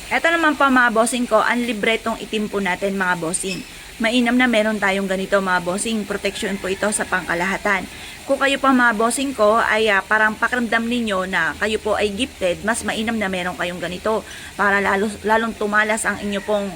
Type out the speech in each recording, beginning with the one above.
Ito naman po mga bossing ko, ang libretong itim po natin mga bossing. Mainam na meron tayong ganito mga bossing, protection po ito sa pangkalahatan. Kung kayo po mga bossing ko ay parang pakiramdam ninyo na kayo po ay gifted, mas mainam na meron kayong ganito para lalong tumalas ang inyo pong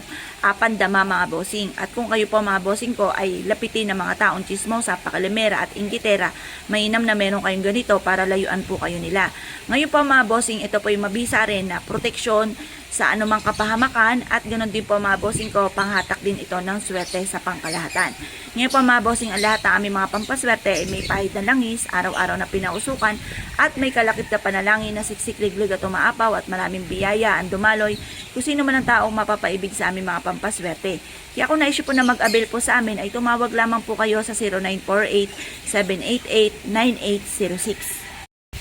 pandama mga bossing. At kung kayo po mga bossing ko ay lapitin ng mga taong chismosa, pakalimera at inggitera, mainam na meron kayong ganito para layuan po kayo nila. Ngayon po mga bossing, ito po yung mabisa rin na proteksyon sa anumang kapahamakan at ganoon din po mga bossing ko, panghatak din ito ng swerte sa pangkalahatan. Ngayon po mga bossing, ang lahat ng aming mga pampaswerte ay may pahid na langis, araw-araw na pinausukan at may kalakip na panalangin na siksik-liglig at umaapaw at maraming biyaya ang dumaloy kung sino man ang taong mapapaibig sa aming mga pampaswerte. Kaya kung naisip po na mag-avail po sa amin ay tumawag lamang po kayo sa 0948-788-9806.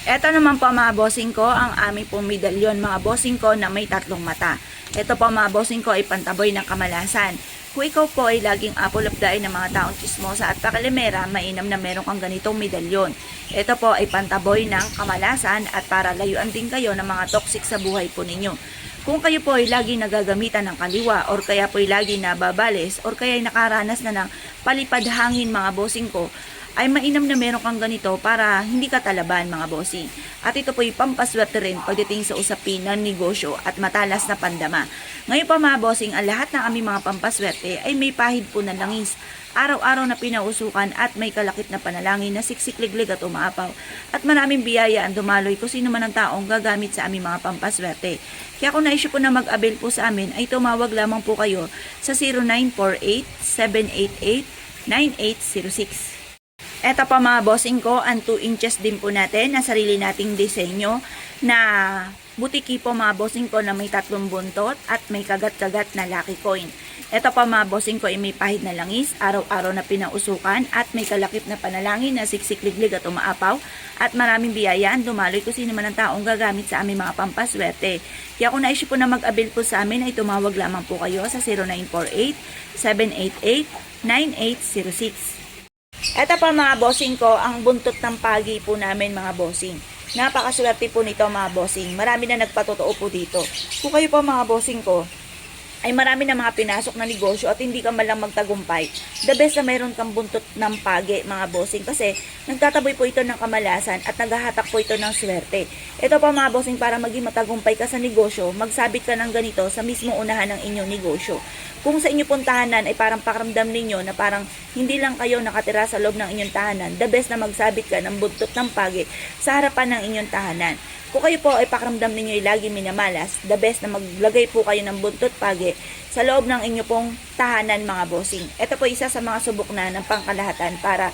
Ito naman po mga bossing ko, ang aming pong medalyon mga bossing ko na may tatlong mata. Ito po mga bossing ko ay pantaboy ng kamalasan. Kung ikaw po ay laging apple of the eye ng mga taong chismosa at pakalimera, mainam na meron kang ganitong medalyon. Ito po ay pantaboy ng kamalasan at para layuan din kayo ng mga toxic sa buhay po ninyo. Kung kayo po ay lagi nagagamitan ng kaliwa or kaya po ay lagi nababales or kaya ay nakaranas na ng palipad hangin mga bossing ko, ay mainam na meron kang ganito para hindi ka talaban mga bossing. At ito po yung pampaswerte rin pagdating sa usapin ng negosyo at matalas na pandama. Ngayon pa mga bossing, ang lahat ng aming mga pampaswerte ay may pahid po ng langis. Araw-araw na pinausukan at may kalakip na panalangin na siksik-liglig at umaapaw. At maraming biyaya ang dumaloy kung sino man ang taong gagamit sa aming mga pampaswerte. Kaya kung naisip po na mag-avail po sa amin, ay tumawag lamang po kayo sa 0948-788-9806. Eto pa mga bossing ko, ang 2 inches din po natin na sarili nating disenyo na butiki po mga bossing ko na may 3 buntot at may kagat-kagat na lucky coin. Eto pa mga bossing ko ay may pahid na langis, araw-araw na pinausukan at may kalakip na panalangin na siksik-liglig at umaapaw at maraming biyayaan dumaloy kung sino man ang taong gagamit sa aming mga pampaswerte. Kaya kung naisip po na mag-avail po sa amin ay tumawag lamang po kayo sa 0948-788-9806. Ito pa mga bossing ko, ang buntot ng pagi po namin mga bossing. Napakaswerte po nito mga bossing. Marami na nagpatotoo po dito. Kung kayo po mga bossing ko, ay marami na mga pinasok na negosyo at hindi ka malang magtagumpay. The best na mayroon kang buntot ng pagi mga bossing kasi nagtataboy po ito ng kamalasan at naghahatak po ito ng swerte. Ito pa mga bossing, para maging matagumpay ka sa negosyo, magsabit ka ng ganito sa mismo unahan ng inyong negosyo. Kung sa inyong pong tahanan ay parang pakiramdam ninyo na parang hindi lang kayo nakatira sa loob ng inyong tahanan, the best na magsabit ka ng buntot ng pagi sa harapan ng inyong tahanan. Kung kayo po ay pakiramdam ninyo ay lagi minamalas, the best na maglagay po kayo ng buntot pagi sa loob ng inyong pong tahanan mga bossing. Ito po isa sa mga subok na ng pangkalahatan para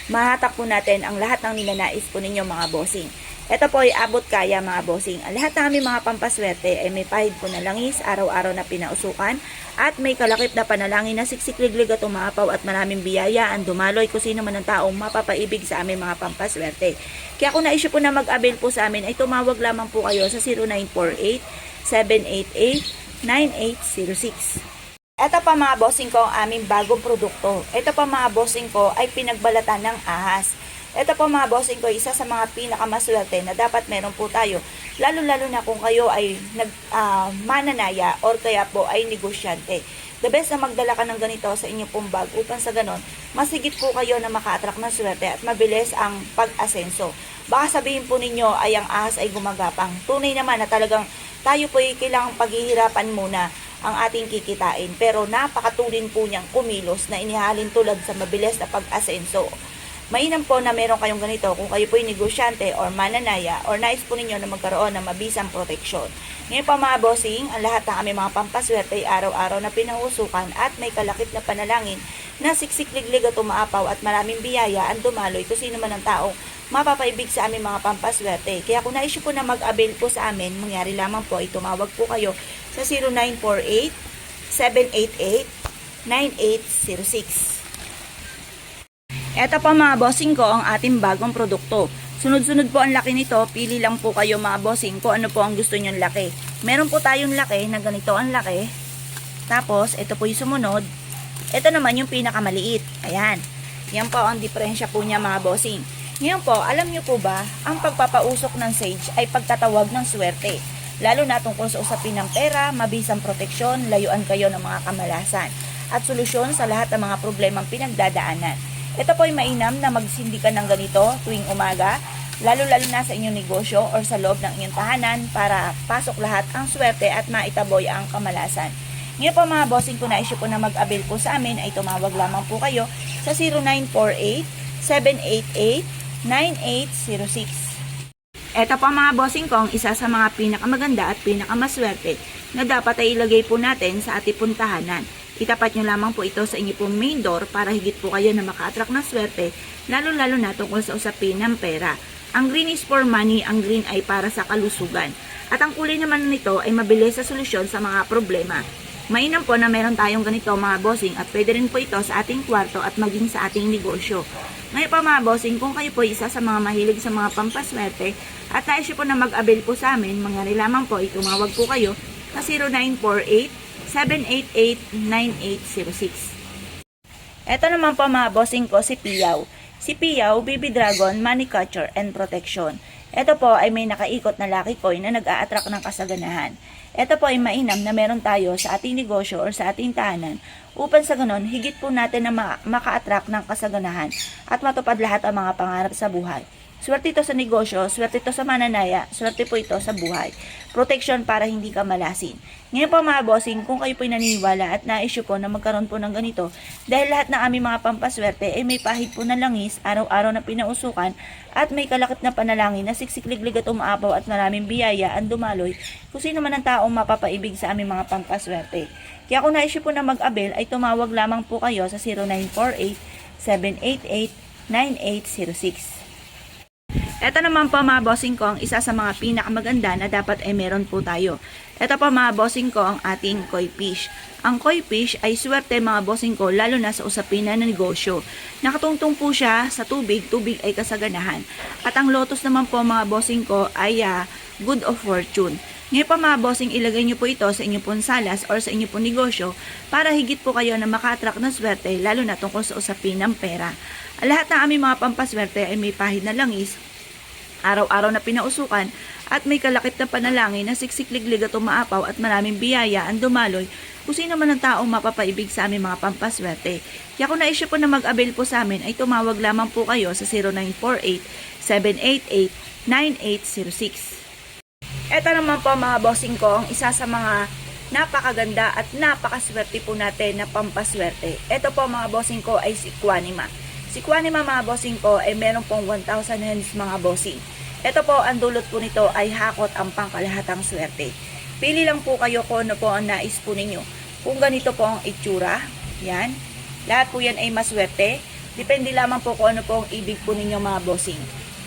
mahatak po natin ang lahat ng ninanais po ninyo mga bossing. Ito po ay abot kaya mga bossing. Ang lahat ng aming mga pampaswerte ay may pahid po na langis, araw-araw na pinausukan, at may kalakip na panalangin na siksik-liglig at umaapaw at maraming biyaya ang dumaloy kung sino man ang taong mapapaibig sa aming mga pampaswerte. Kaya kung naisip po na mag-avail po sa amin ay tumawag lamang po kayo sa 0948-788-9806. Ito pa mga bossing ko ang aming bagong produkto. Ito pa mga bossing ko ay pinagbalatan ng ahas. Ito po mga bossing ko, isa sa mga pinakamaswerte na dapat meron po tayo. Lalo-lalo na kung kayo ay mananaya or kaya po ay negosyante. The best na magdala ka ng ganito sa inyong pong bag upang sa ganon, masigit po kayo na maka-attract ng swerte at mabilis ang pag-asenso. Baka sabihin po ninyo ay ang ahas ay gumagapang. Tunay naman na talagang tayo po ay kailangang paghihirapan muna ang ating kikitain. Pero napakatulin po niyang kumilos na inihalin tulad sa mabilis na pag-asenso. Mainam po na meron kayong ganito kung kayo po ay negosyante or mananaya or nais po ninyo na magkaroon ng mabisang proteksyon. Ngayon pa mga bossing, ang lahat ng aming mga pampaswerte ay araw-araw na pinahusukan at may kalakip na panalangin na siksik-liglig at umaapaw at maraming biyaya ang dumaloy kung sino man ang taong mapapaibig sa aming mga pampaswerte. Kaya kung naisip po na mag-avail po sa amin, mangyari lamang po ay tumawag po kayo sa 0948-788-9806. Eto pa mga bossing ko ang ating bagong produkto. Sunod-sunod po ang laki nito. Pili lang po kayo mga bossing kung ano po ang gusto nyong laki. Meron po tayong laki na ganito ang laki. Tapos, ito po yung sumunod. Ito naman yung pinakamaliit. Ayan. Yan po ang diferensya po niya mga bossing. Ngayon po, alam nyo po ba, ang pagpapausok ng sage ay pagtatawag ng swerte. lalo na tungkol sa usapin ng pera, mabisang proteksyon, layuan kayo ng mga kamalasan, at solusyon sa lahat ng mga problemang pinagdadaanan. Ito po ay mainam na magsindi ka ng ganito tuwing umaga, lalo-lalo na sa inyong negosyo or sa loob ng inyong tahanan para pasok lahat ang swerte at maitaboy ang kamalasan. Ngayon po mga bossing, kung na-issue po na mag-avail po sa amin, ay tumawag lamang po kayo sa 0948-788-9806. Ito po mga bossing ko, ang isa sa mga pinakamaganda at pinakamaswerte na dapat ay ilagay po natin sa ating puntahanan. Itapat nyo lamang po ito sa inyo pong main door para higit po kayo na maka-attract ng swerte, lalo-lalo na tungkol sa usapin ng pera. Ang green is for money, ang green ay para sa kalusugan. At ang kulay naman nito ay mabilis sa solusyon sa mga problema. Mainam po na meron tayong ganito mga bossing at pwede rin po ito sa ating kwarto at maging sa ating negosyo. Ngayon po mga bossing, kung kayo po isa sa mga mahilig sa mga pampaswerte at na-issue po na mag-avail po sa amin, mangyari lamang po, itumawag po kayo sa 0948-788-9806. Ito naman po mga bossing ko, si Piyaw. Si Piyaw, Baby Dragon, Money Catcher and Protection. Ito po ay may nakaikot na lucky coin na nag-a-attract ng kasaganahan. Ito po ay mainam na meron tayo sa ating negosyo or sa ating tahanan upang sa ganon, higit po natin na maka-attract ng kasaganahan at matupad lahat ang mga pangarap sa buhay. Swerte ito sa negosyo, swerte ito sa mananaya, swerte po ito sa buhay. Protection para hindi ka malasin. Ngayon po mga bossing, kung kayo po'y naniniwala at na-issue po na magkaroon po ng ganito, dahil lahat ng aming mga pampaswerte ay may pahid po na langis, araw-araw na pinausukan, at may kalakip na panalangin na siksik-liglig at umaapaw at maraming biyaya ang dumaloy kung sino man ang taong mapapaibig sa aming mga pampaswerte. Kaya kung na-issue po na mag-avail, ay tumawag lamang po kayo sa 0948-788-9806. Ito naman po mga bossing ko, ang isa sa mga pinakamaganda na dapat ay meron po tayo. Ito po mga bossing ko, ang ating koi fish. Ang koi fish ay swerte mga bossing ko, lalo na sa usapin na negosyo. Nakatungtong po siya sa tubig, tubig ay kasaganahan. At ang lotus naman po mga bossing ko ay good of fortune. Ngayon pa mga bossing, ilagay nyo po ito sa inyong pong salas or sa inyong pong negosyo para higit po kayo na maka-attract ng swerte, lalo na tungkol sa usapin ng pera. Lahat ng aming mga pampaswerte ay may pahid na langis, araw-araw na pinausukan at may kalakip na panalangin na siksik-liglig at umaapaw at maraming biyaya ang dumaloy kung sino man ang taong mapapaibig sa aming mga pampaswerte. Kaya kung na-issue po na mag-avail po sa amin ay tumawag lamang po kayo sa 0948-788-9806. Ito naman po mga bossing ko, ang isa sa mga napakaganda at napakaswerte po natin na pampaswerte. Ito po mga bossing ko ay si Quanima. Si Quanima mga bossing ko ay meron pong 1,000 hands mga bossing. Ito po, ang dulot po nito ay hakot ang pangkalahatang swerte. Pili lang po kayo kung ano po ang nais po ninyo. Kung ganito po ang itsura, yan. Lahat po yan ay maswerte. Depende lamang po kung ano po ang ibig po ninyo mga bossing.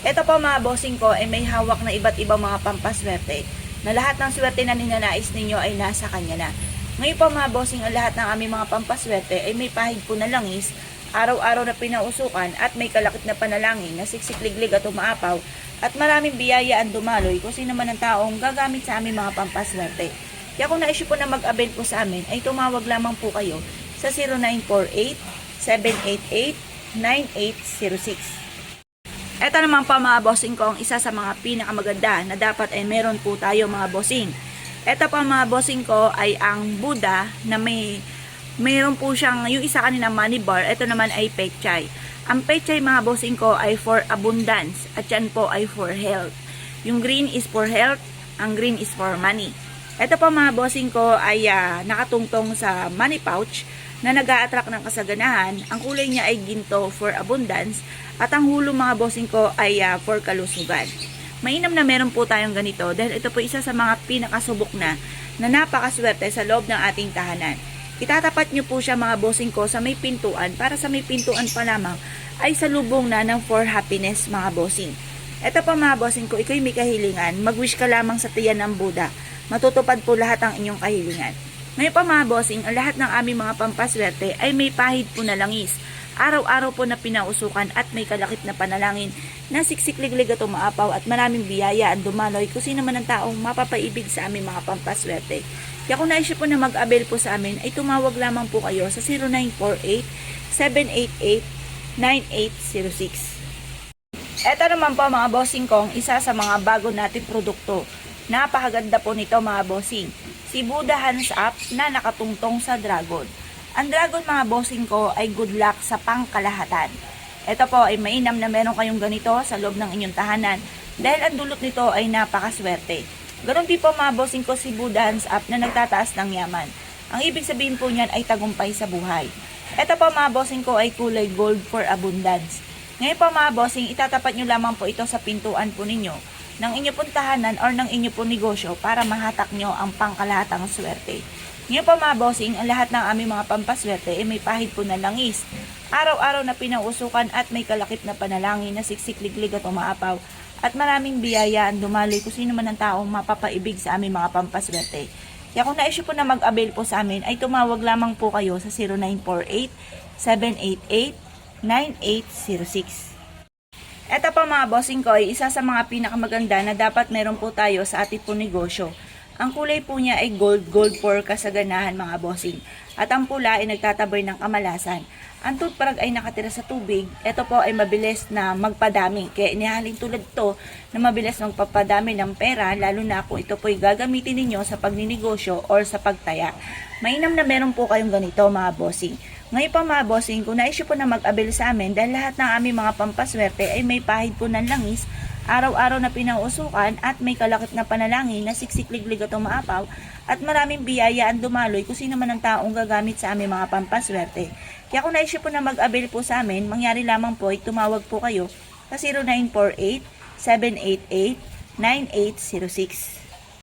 Ito po mga bossing ko ay may hawak na iba't ibang mga pampaswerte na lahat ng swerte na ninanais ninyo ay nasa kanya na. Ngayon po mga bossing, ang lahat ng aming mga pampaswerte ay may pahid po na langis, araw-araw na pinausukan at may kalakip na panalangin na siksik-liglig at umaapaw at maraming biyaya ang dumaloy kung sino man ang taong gagamit sa aming mga pampaswerte. Kaya kung na-issue po na mag-avail po sa amin, ay tumawag lamang po kayo sa 0948-788-9806. Ito naman pa mga bossing ko, ang isa sa mga pinakamaganda na dapat ay meron po tayo mga bossing. Ito pa mga bossing ko ay ang Buddha na mayroon po siyang, yung isa kanina money bar, ito naman ay pechay. Ang pechay mga bossing ko ay for abundance at yan po ay for health. Yung green is for health, ang green is for money. Ito pa mga bossing ko ay nakatungtong sa money pouch na nag-a-attract ng kasaganahan. Ang kulay niya ay ginto for abundance at ang hulong mga bossing ko ay for kalusugan. Mainam na meron po tayong ganito dahil ito po isa sa mga pinakasubok na napakaswerte sa loob ng ating tahanan. Itatapat nyo po siya mga bossing ko sa may pintuan para sa may pintuan pa lamang ay salubong na ng for happiness mga bossing. Ito pa mga bossing ko, ikaw'y may kahilingan, mag-wish ka lamang sa tiyan ng Buddha. Matutupad po lahat ang inyong kahilingan. Ngayon pa mga bossing, ang lahat ng aming mga pampaswerte ay may pahid po na langis. Araw-araw po na pinausukan at may kalakip na panalangin na siksik-liglig at umaapaw at maraming biyaya ang dumaloy kung sino man ang taong mapapaibig sa aming mga pampaswerte. Kaya kung na-issue po na mag-avail po sa amin, ay tumawag lamang po kayo sa 0948-788-9806. Ito naman po mga bossing kong, isa sa mga bago nating produkto. Napakaganda po nito mga bossing. Si Buddha Hands Up na nakatungtong sa dragon. Ang dragon mga bossing ko ay good luck sa pangkalahatan. Ito po ay mainam na meron kayong ganito sa loob ng inyong tahanan dahil ang dulot nito ay napakaswerte. Ganon din po mga bossing ko si Buddha Hands Up na nagtataas ng yaman. Ang ibig sabihin po niyan ay tagumpay sa buhay. Ito po mga bossing ko ay kulay gold for abundance. Ngayon po mga bossing, itatapat nyo lamang po ito sa pintuan po ninyo ng inyo pong tahanan or ng inyo pong negosyo para mahatak nyo ang pangkalahatang swerte. Ngayon po mga bossing, ang lahat ng aming mga pampaswerte ay may pahid po na langis. Araw-araw na pinausukan at may kalakip na panalangin na siksik-liglig at umaapaw. At maraming biyaya ang dumaloy kung sino man ang taong mapapaibig sa aming mga pampaswerte. Kaya kung na-issue po na mag-avail po sa amin, ay tumawag lamang po kayo sa 0948-788-9806. Ito pa mga bossing ko ay isa sa mga pinakamaganda na dapat meron po tayo sa ating po negosyo. Ang kulay po niya ay gold for kasaganahan mga bossing. At ang pula ay nagtatabay ng kamalasan. Ang toothbrush ay nakatira sa tubig. Ito po ay mabilis na magpadami. Kaya inihalin tulad ito na mabilis magpapadami ng pera, lalo na kung ito po ay gagamitin ninyo sa pagninegosyo or sa pagtaya. Mainam na meron po kayong ganito mga bossing. Ngayon pa mga bossing, kung na-issue po na mag-avail sa amin dahil lahat ng aming mga pampaswerte ay may pahid po ng langis, araw-araw na pinauusukan at may kalakip na panalangin na siksik-liglig at umaapaw at maraming biyaya ang dumaloy kung sino man ang taong gagamit sa aming mga pampaswerte. Kaya kung na-issue po na mag-avail po sa amin, mangyari lamang po ay tumawag po kayo sa 0948-788-9806.